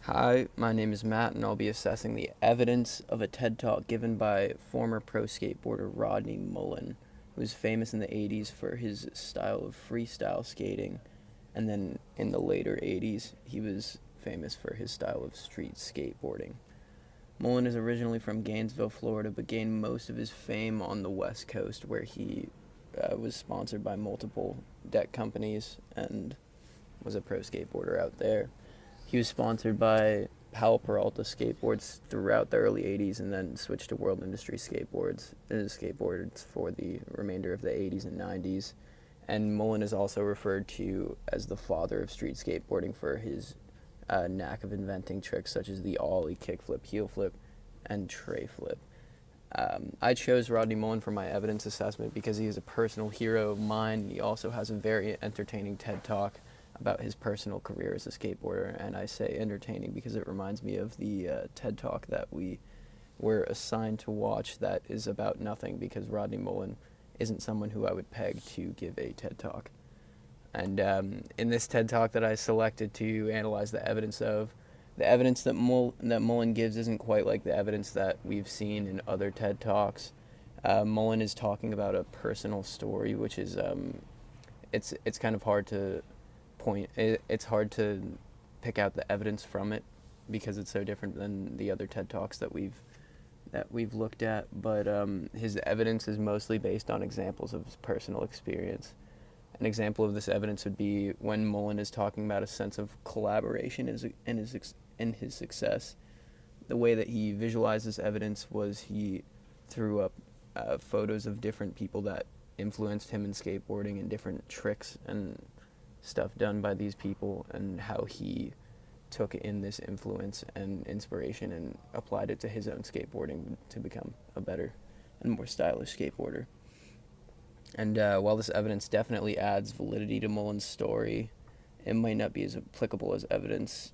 Hi, my name is Matt, and I'll be assessing the evidence of a TED Talk given by former pro skateboarder Rodney Mullen, who was famous in the 80s for his style of freestyle skating, and then in the later 80s, he was famous for his style of street skateboarding. Mullen is originally from Gainesville, Florida, but gained most of his fame on the West Coast, where he was sponsored by multiple deck companies and was a pro skateboarder out there. He was sponsored by Powell Peralta skateboards throughout the early 80s and then switched to World Industry skateboards for the remainder of the 80s and 90s. And Mullen is also referred to as the father of street skateboarding for his knack of inventing tricks such as the ollie, kickflip, heel flip, and tray flip. I chose Rodney Mullen for my evidence assessment because he is a personal hero of mine. He also has a very entertaining TED Talk about his personal career as a skateboarder, and I say entertaining because it reminds me of the TED Talk that we were assigned to watch that is about nothing because Rodney Mullen isn't someone who I would peg to give a TED Talk. And in this TED Talk that I selected to analyze the evidence of, the evidence that Mullen gives isn't quite like the evidence that we've seen in other TED Talks. Mullen is talking about a personal story, which is it's kind of hard to it's hard to pick out the evidence from it because it's so different than the other TED Talks that we've looked at. But his evidence is mostly based on examples of his personal experience. An example of this evidence would be when Mullen is talking about a sense of collaboration in his success. The way that he visualizes evidence was he threw up photos of different people that influenced him in skateboarding and different tricks and stuff done by these people and how he took in this influence and inspiration and applied it to his own skateboarding to become a better and more stylish skateboarder. And while this evidence definitely adds validity to Mullen's story, it might not be as applicable as evidence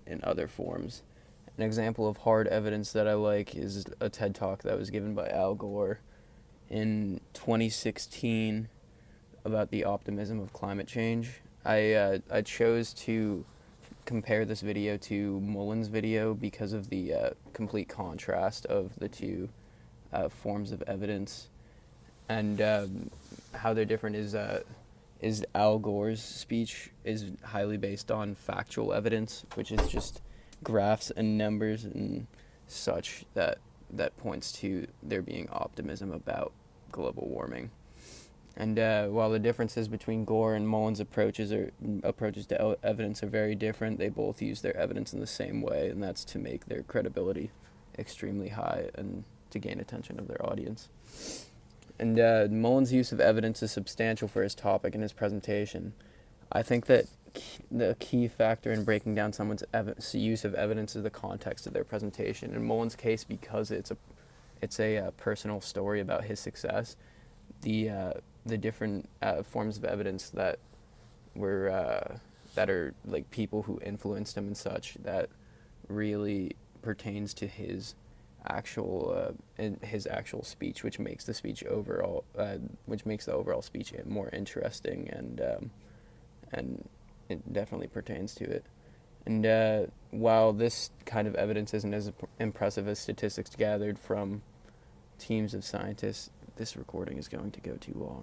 in other forms. An example of hard evidence that I like is a TED Talk that was given by Al Gore in 2016 about the optimism of climate change. I chose to compare this video to Mullen's video because of the complete contrast of the two forms of evidence, and how they're different is Al Gore's speech is highly based on factual evidence, which is just graphs and numbers and such that points to there being optimism about global warming. And while the differences between Gore and Mullen's approaches to evidence are very different, they both use their evidence in the same way, and that's to make their credibility extremely high and to gain attention of their audience. And Mullen's use of evidence is substantial for his topic and his presentation. I think that the key factor in breaking down someone's use of evidence is the context of their presentation. In Mullen's case, because it's a personal story about his success, the different forms of evidence that are like people who influenced him and such that really pertains to his actual speech, which makes the overall speech more interesting and it definitely pertains to it. And while this kind of evidence isn't as impressive as statistics gathered from teams of scientists, this recording is going to go too long.